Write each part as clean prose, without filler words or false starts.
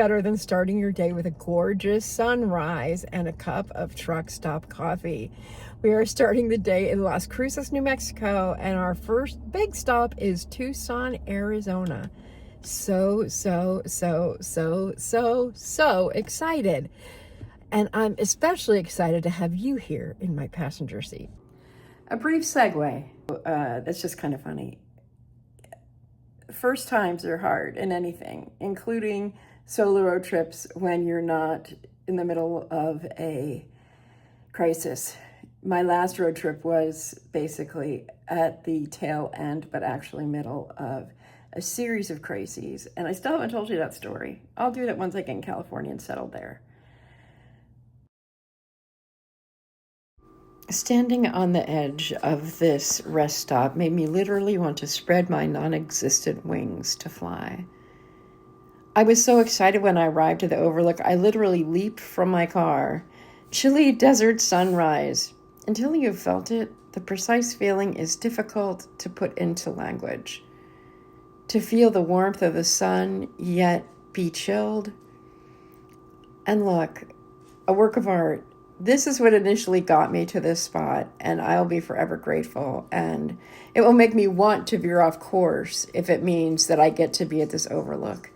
Better than starting your day with a gorgeous sunrise and a cup of truck stop coffee. We are starting the day in Los Cruces, New Mexico, and our first big stop is Tucson, Arizona. So excited. And I'm especially excited to have you here in my passenger seat. A brief segue. That's just kind of funny. First times are hard in anything, including solo road trips when you're not in the middle of a crisis. My last road trip was basically at the tail end, but actually middle of a series of crises. And I still haven't told you that story. I'll do that once I get in California and settle there. Standing on the edge of this rest stop made me literally want to spread my non-existent wings to fly. I was so excited when I arrived at the overlook, I literally leaped from my car. Chilly desert sunrise. Until you've felt it, the precise feeling is difficult to put into language. To feel the warmth of the sun, yet be chilled. And look, a work of art. This is what initially got me to this spot, and I'll be forever grateful. And it will make me want to veer off course if it means that I get to be at this overlook.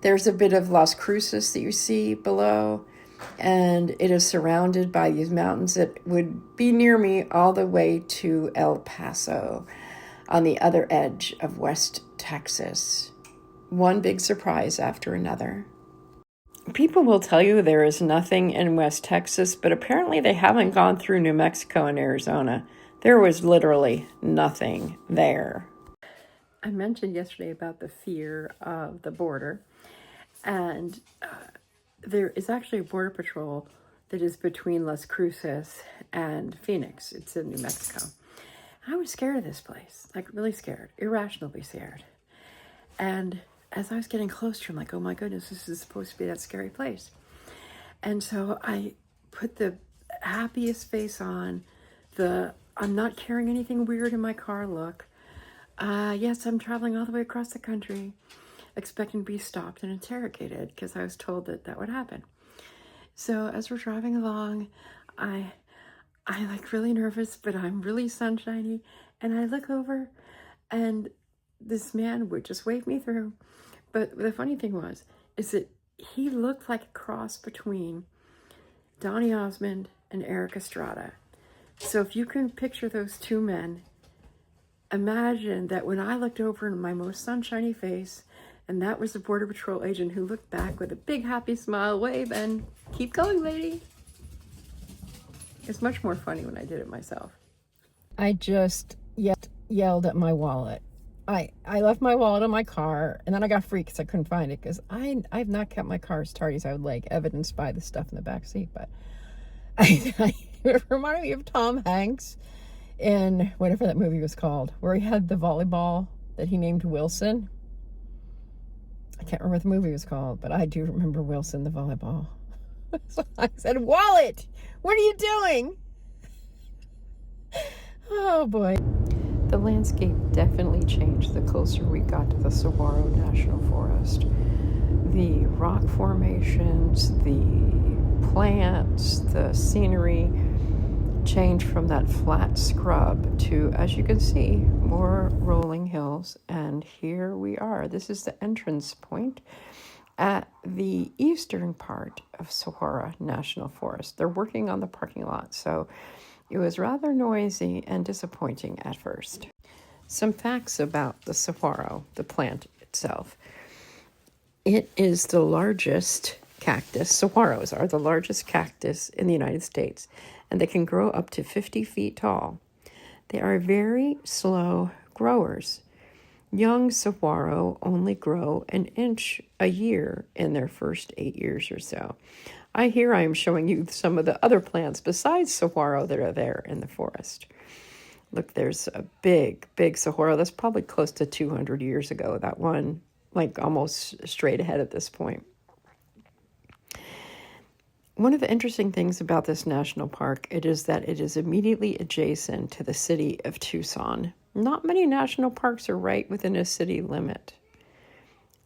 There's a bit of Los Cruces that you see below, and it is surrounded by these mountains that would be near me all the way to El Paso on the other edge of West Texas. One big surprise after another. People will tell you there is nothing in West Texas, but apparently they haven't gone through New Mexico and Arizona. There was literally nothing there. I mentioned yesterday about the fear of the border, and there is actually a border patrol that is between Los Cruces and Phoenix. It's in New Mexico. I was scared of this place, like really scared, irrationally scared. And as I was getting closer, I'm like, oh my goodness, this is supposed to be that scary place. And so I put the happiest face on, I'm not carrying anything weird in my car look. Yes, I'm traveling all the way across the country, expecting to be stopped and interrogated because I was told that that would happen. So as we're driving along, I like really nervous, but I'm really sunshiny. And I look over and this man would just wave me through. But the funny thing is that he looked like a cross between Donny Osmond and Eric Estrada. So if you can picture those two men, imagine that when I looked over in my most sunshiny face, and that was the Border Patrol agent who looked back with a big happy smile, wave, and keep going, lady. It's much more funny when I did it myself. I just yelled at my wallet. I left my wallet in my car, and then I got freaked because I couldn't find it because I've not kept my car as tardy as I would like, evidenced by the stuff in the back seat. But it reminded me of Tom Hanks in whatever that movie was called, where he had the volleyball that he named Wilson. I can't remember what the movie was called, but I do remember Wilson, the volleyball. So I said, wallet, what are you doing? Oh boy. The landscape definitely changed the closer we got to the Saguaro National Forest. The rock formations, the plants, the scenery changed from that flat scrub to, as you can see, more rolling hills. And here we are. This is the entrance point at the eastern part of Saguaro National Forest. They're working on the parking lot, so it was rather noisy and disappointing at first. Some facts about the saguaro, the plant itself. It is the largest cactus. Saguaros are the largest cactus in the United States, and they can grow up to 50 feet tall. They are very slow growers. Young saguaro only grow an inch a year in their first 8 years or so. I am showing you some of the other plants besides saguaro that are there in the forest. Look, there's a big saguaro that's probably close to 200 years ago. That one, like almost straight ahead at this point. One of the interesting things about this national park, it is that it is immediately adjacent to the city of Tucson. Not many national parks are right within a city limit.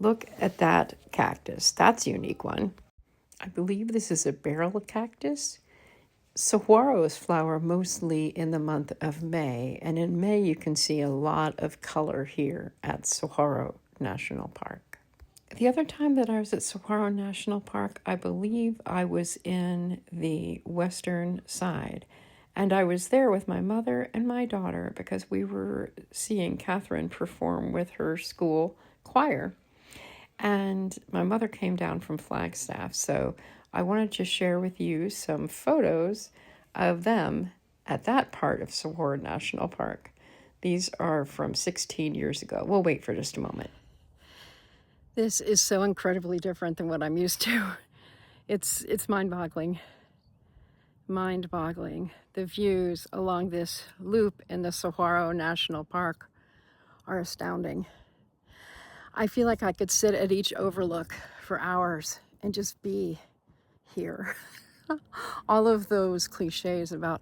Look at that cactus. That's a unique one. I believe this is a barrel cactus. Saguaros flower mostly in the month of May, and in May you can see a lot of color here at Saguaro National Park. The other time that I was at Saguaro National Park, I believe I was in the western side, and I was there with my mother and my daughter because we were seeing Catherine perform with her school choir. And my mother came down from Flagstaff, so I wanted to share with you some photos of them at that part of Saguaro National Park. These are from 16 years ago. We'll wait for just a moment. This is so incredibly different than what I'm used to. It's mind-boggling. Mind-boggling. The views along this loop in the Saguaro National Park are astounding. I feel like I could sit at each overlook for hours and just be here. All of those cliches about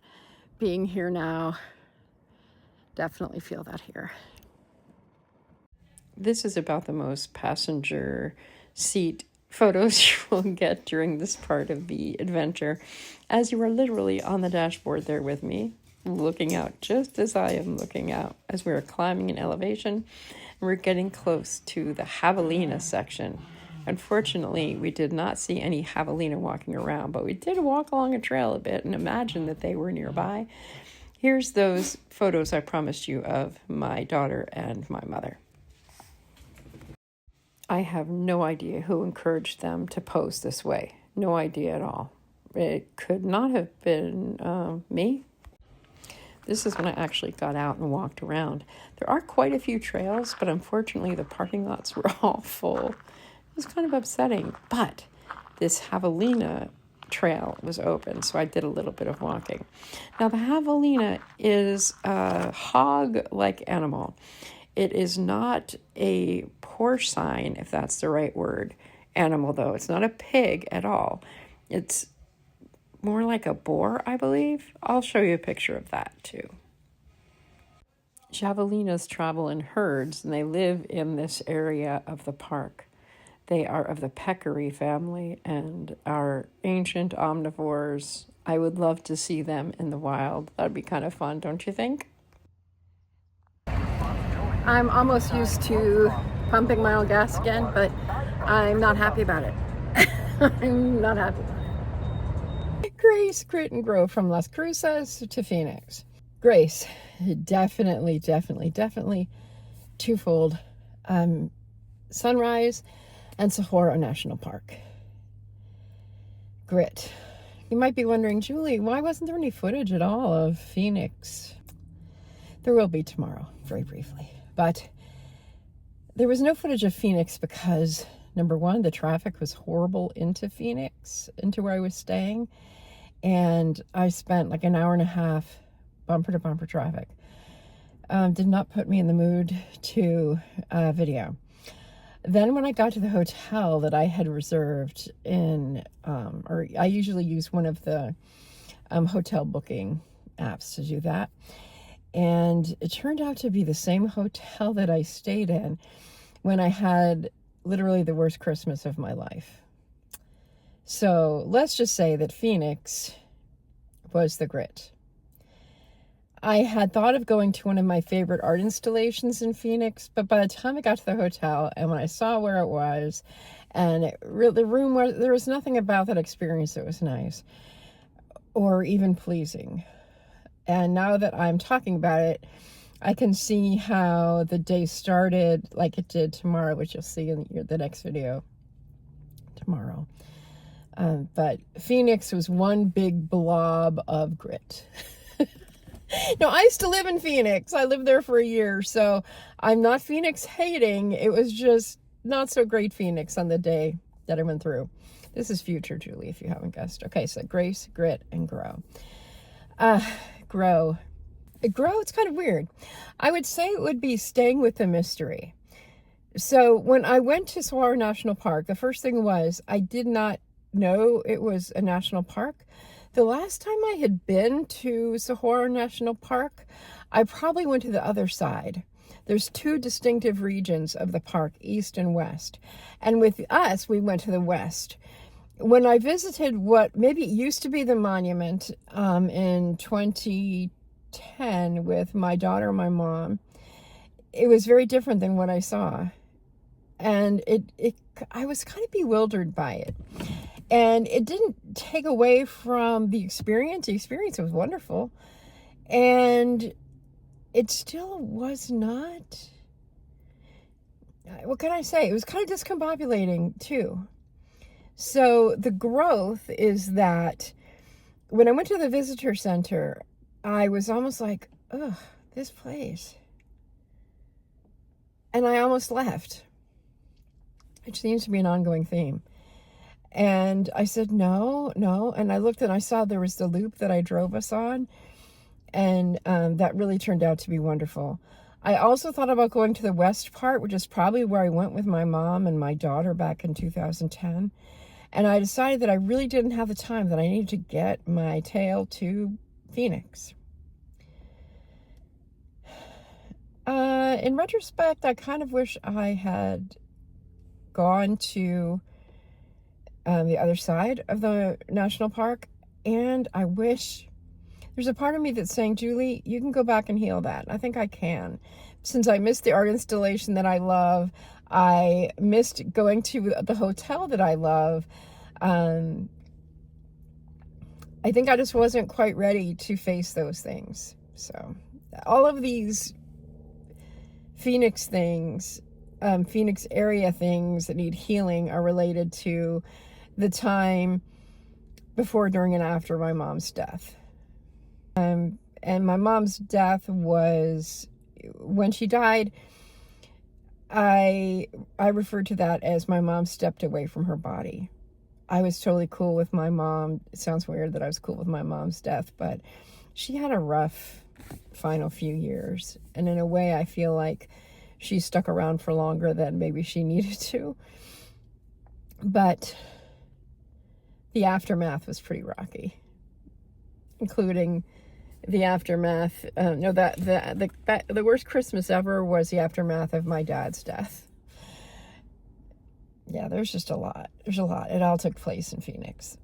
being here now, definitely feel that here. This is about the most passenger seat photos you will get during this part of the adventure, as you are literally on the dashboard there with me, looking out just as I am looking out as we are climbing an elevation. We're getting close to the javelina section. Unfortunately, we did not see any javelina walking around, but we did walk along a trail a bit and imagine that they were nearby. Here's those photos I promised you of my daughter and my mother. I have no idea who encouraged them to pose this way. No idea at all. It could not have been me. This is when I actually got out and walked around. There are quite a few trails, but unfortunately the parking lots were all full. It was kind of upsetting, but this javelina trail was open, so I did a little bit of walking. Now the javelina is a hog-like animal. It is not a porcine, if that's the right word, animal though. It's not a pig at all. It's more like a boar, I believe. I'll show you a picture of that too. Javelinas travel in herds and they live in this area of the park. They are of the peccary family and are ancient omnivores. I would love to see them in the wild. That'd be kind of fun, don't you think? I'm almost used to pumping my own gas again, but I'm not happy about it. I'm not happy about it. Grace, Grit, and Grow from Los Cruces to Phoenix. Grace, definitely twofold. Sunrise and Saguaro National Park. Grit. You might be wondering, Julie, why wasn't there any footage at all of Phoenix? There will be tomorrow, very briefly. But there was no footage of Phoenix because, number one, the traffic was horrible into Phoenix, into where I was staying. And I spent like an hour and a half bumper to bumper traffic. Did not put me in the mood to video. Then when I got to the hotel that I had reserved in, or I usually use one of the hotel booking apps to do that. And it turned out to be the same hotel that I stayed in when I had literally the worst Christmas of my life. So let's just say that Phoenix was the grit. I had thought of going to one of my favorite art installations in Phoenix, but by the time I got to the hotel and when I saw where it was and the room, where there was nothing about that experience that was nice or even pleasing. And now that I'm talking about it, I can see how the day started like it did tomorrow, which you'll see in the next video tomorrow. But Phoenix was one big blob of grit. No, I used to live in Phoenix. I lived there for a year, so I'm not Phoenix hating. It was just not so great Phoenix on the day that I went through. This is future Julie, if you haven't guessed. Okay, so Grace, Grit, and Grow. Grow, it's kind of weird. I would say it would be staying with the mystery. So when I went to Saguaro National Park, the first thing was I did not know it was a national park. The last time I had been to Saguaro National Park, I probably went to the other side. There's two distinctive regions of the park, east and west. And with us, we went to the west. When I visited what maybe it used to be the monument in 2010 with my daughter and my mom, it was very different than what I saw. And I was kind of bewildered by it. And it didn't take away from the experience. The experience was wonderful. And it still was not, what can I say? It was kind of discombobulating too. So the growth is that when I went to the visitor center, I was almost like, ugh, this place. And I almost left, which seems to be an ongoing theme. And I said, no. And I looked and I saw there was the loop that I drove us on. And that really turned out to be wonderful. I also thought about going to the west part, which is probably where I went with my mom and my daughter back in 2010. And I decided that I really didn't have the time, that I needed to get my tail to Phoenix. In retrospect, I kind of wish I had gone to the other side of the national park. And I wish, there's a part of me that's saying, Julie, you can go back and heal that. I think I can. Since I missed the art installation that I love, I missed going to the hotel that I love. I think I just wasn't quite ready to face those things. So all of these Phoenix things, Phoenix area things that need healing are related to the time before, during, and after my mom's death. And my mom's death was, when she died, I referred to that as my mom stepped away from her body. I was totally cool with my mom. It sounds weird that I was cool with my mom's death, but she had a rough final few years. And in a way, I feel like she stuck around for longer than maybe she needed to. But the aftermath was pretty rocky, including the aftermath. The worst Christmas ever was the aftermath of my dad's death. Yeah, there's just a lot. There's a lot. It all took place in Phoenix.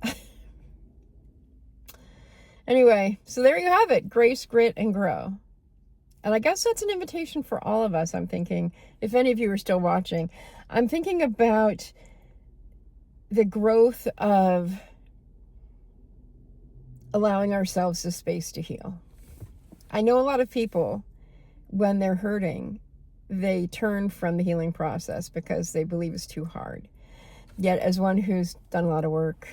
Anyway, so there you have it. Grace, grit, and grow. And I guess that's an invitation for all of us. I'm thinking, if any of you are still watching, I'm thinking about the growth of allowing ourselves the space to heal. I know a lot of people, when they're hurting, they turn from the healing process because they believe it's too hard. Yet, as one who's done a lot of work,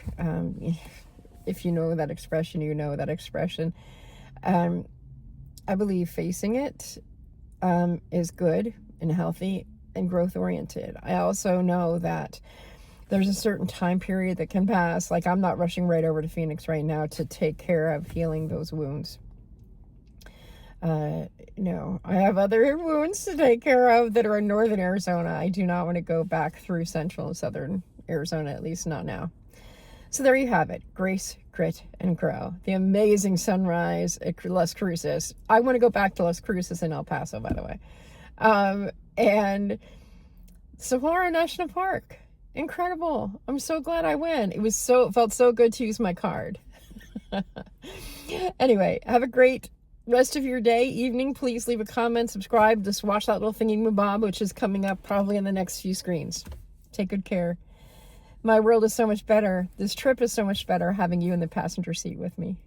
if you know that expression, you know that expression. I believe facing it is good and healthy and growth oriented. I also know that there's a certain time period that can pass. Like, I'm not rushing right over to Phoenix right now to take care of healing those wounds. No, I have other wounds to take care of that are in northern Arizona. I do not want to go back through central and southern Arizona, at least not now. So there you have it. Grace, grit, and grow. The amazing sunrise at Los Cruces. I want to go back to Los Cruces in El Paso, by the way. And Saguaro National Park. Incredible. I'm so glad I went. It felt so good to use my card. Anyway, have a great rest of your day, evening. Please leave a comment, subscribe, just watch that little thingy mabob, which is coming up probably in the next few screens. Take good care. My world is so much better. This trip is so much better having you in the passenger seat with me.